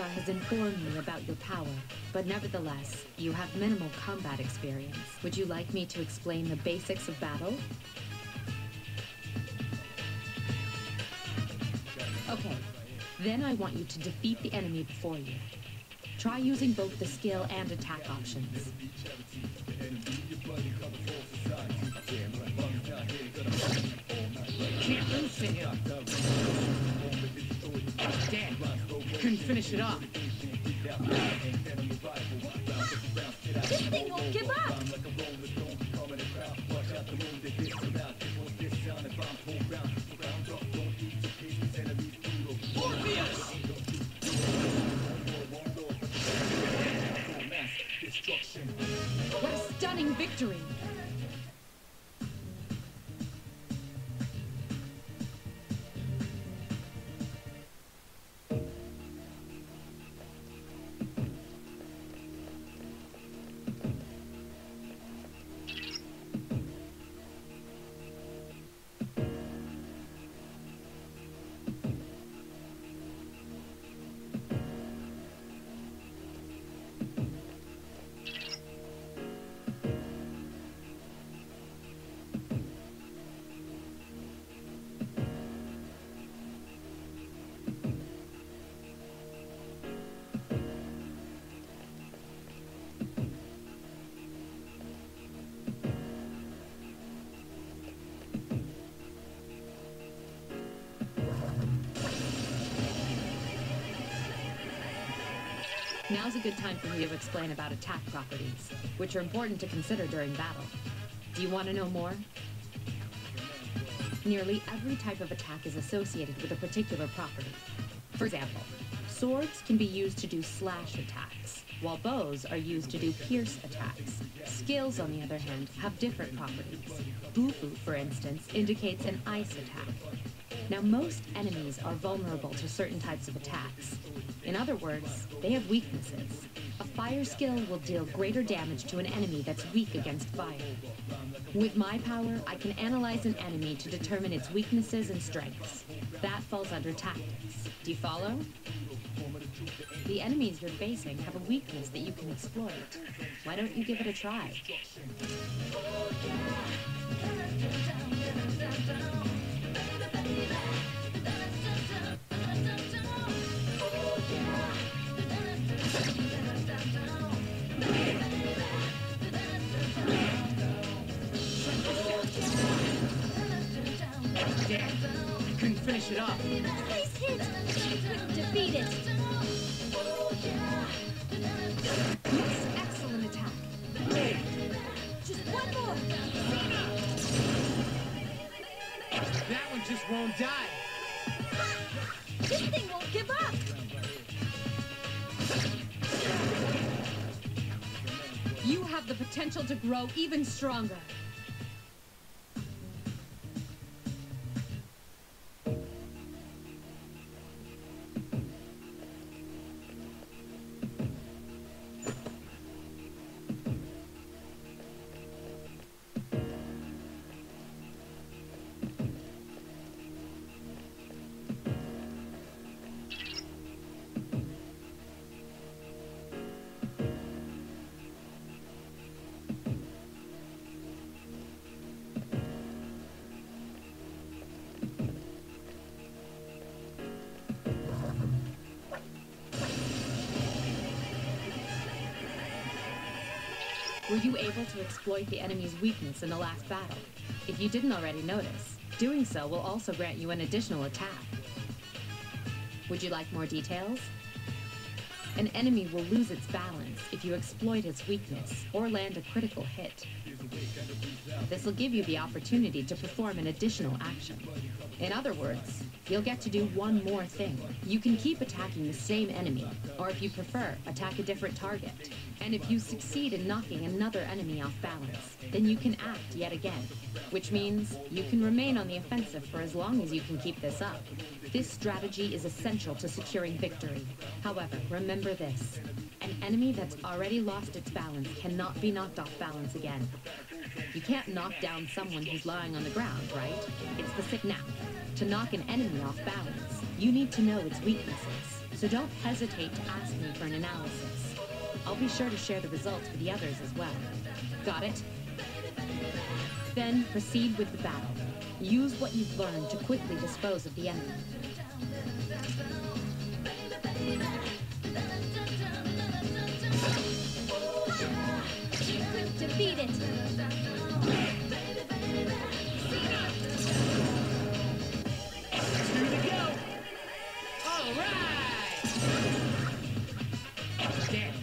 Saga has informed me about your power, but nevertheless, you have minimal combat experience. Would you like me to explain the basics of battle? Okay, then I want you to defeat the enemy before you. Try using both the skill and attack options. Can't lose to him. Damn, couldn't finish it off. This thing won't give up! What a stunning victory! Now's a good time for me to explain about attack properties, which are important to consider during battle. Do you want to know more? Nearly every type of attack is associated with a particular property. For example, swords can be used to do slash attacks, while bows are used to do pierce attacks. Skills, on the other hand, have different properties. Bufu, for instance, indicates an ice attack. Now, most enemies are vulnerable to certain types of attacks. In other words, they have weaknesses. A fire skill will deal greater damage to an enemy that's weak against fire. With my power, I can analyze an enemy to determine its weaknesses and strengths. That falls under tactics. Do you follow? The enemies you're facing have a weakness that you can exploit. Why don't you give it a try? Damn, couldn't finish it off. Nice hit! You couldn't defeat it! Yes, excellent attack. Just one more! That one just won't die. This thing won't give up! You have the potential to grow even stronger. Were you able to exploit the enemy's weakness in the last battle? If you didn't already notice, doing so will also grant you an additional attack. Would you like more details? An enemy will lose its balance if you exploit its weakness or land a critical hit. This will give you the opportunity to perform an additional action. In other words, you'll get to do one more thing. You can keep attacking the same enemy, or if you prefer, attack a different target. And if you succeed in knocking another enemy off balance, then you can act yet again, which means you can remain on the offensive for as long as you can keep this up. This strategy is essential to securing victory. However, remember this. An enemy that's already lost its balance cannot be knocked off balance again. You can't knock down someone who's lying on the ground, right? It's the sick now. To knock an enemy off balance, you need to know its weaknesses. so don't hesitate to ask me for an analysis. I'll be sure to share the results with the others as well. Got it? Then proceed with the battle. Use what you've learned to quickly dispose of the enemy. You couldn't defeat it. Two to go. All right. Damn.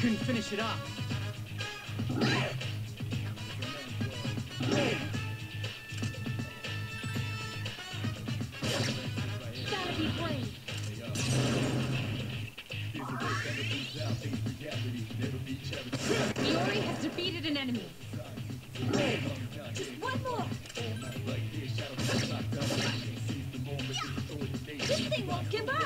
Couldn't finish it off. Gotta be brave. Iori has defeated an enemy. Just one more. This thing won't give up.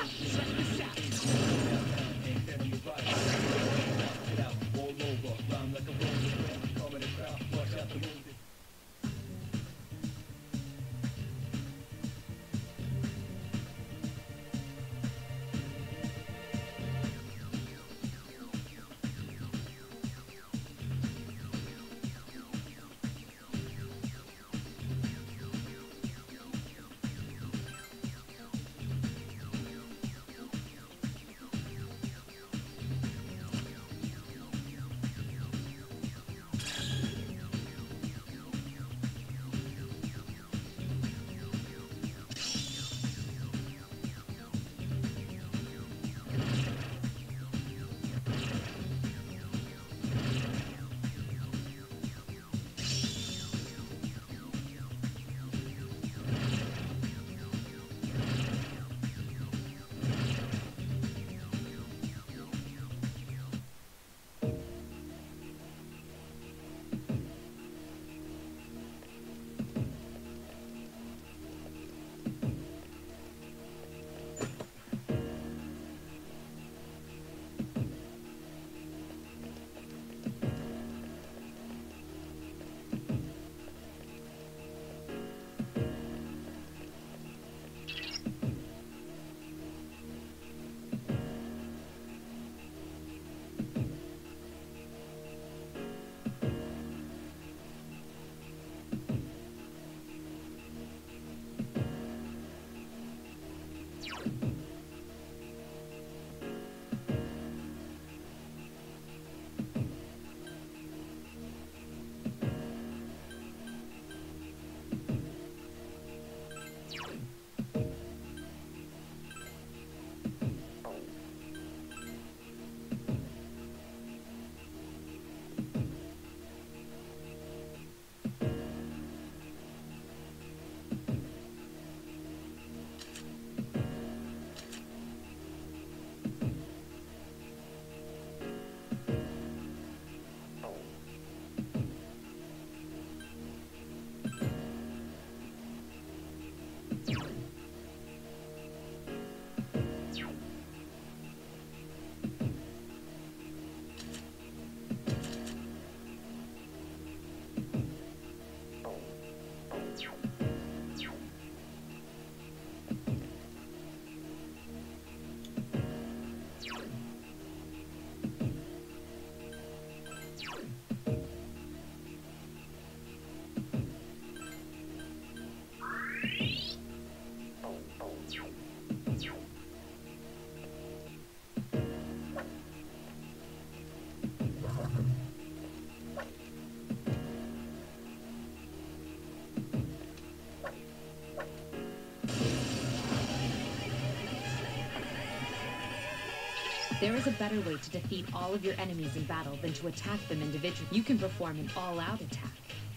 There is a better way to defeat all of your enemies in battle than to attack them individually. You can perform an all-out attack.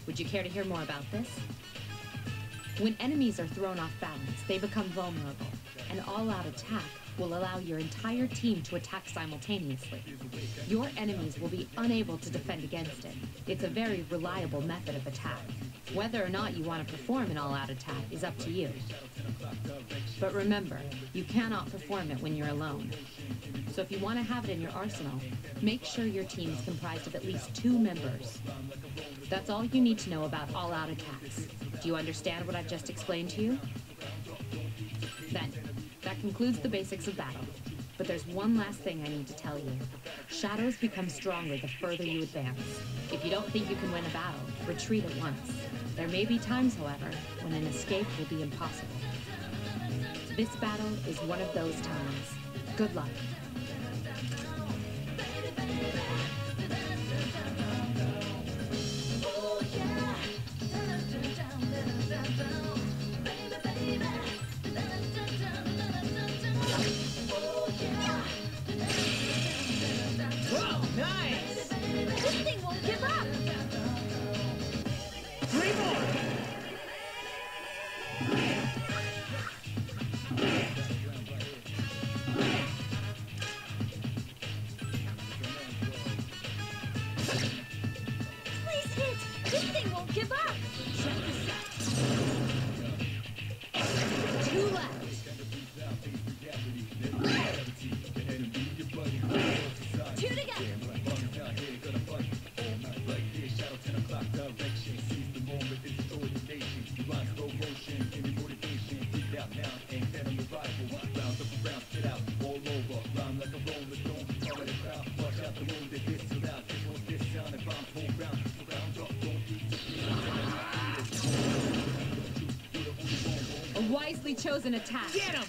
Would you care to hear more about this? When enemies are thrown off balance, they become vulnerable. An all-out attack will allow your entire team to attack simultaneously. Your enemies will be unable to defend against it. It's a very reliable method of attack. Whether or not you want to perform an all-out attack is up to you. But remember, you cannot perform it when you're alone. So if you want to have it in your arsenal, make sure your team is comprised of at least 2 members. That's all you need to know about all-out attacks. Do you understand what I've just explained to you? Then, that concludes the basics of battle. But there's one last thing I need to tell you. Shadows become stronger the further you advance. If you don't think you can win a battle, retreat at once. There may be times, however, when an escape will be impossible. This battle is one of those times. Good luck. Whoa, nice! This thing won't give up! 3 more! Please hit! This thing won't give up! Check this out! 2 left! Two to go! A wisely chosen attack. Get him!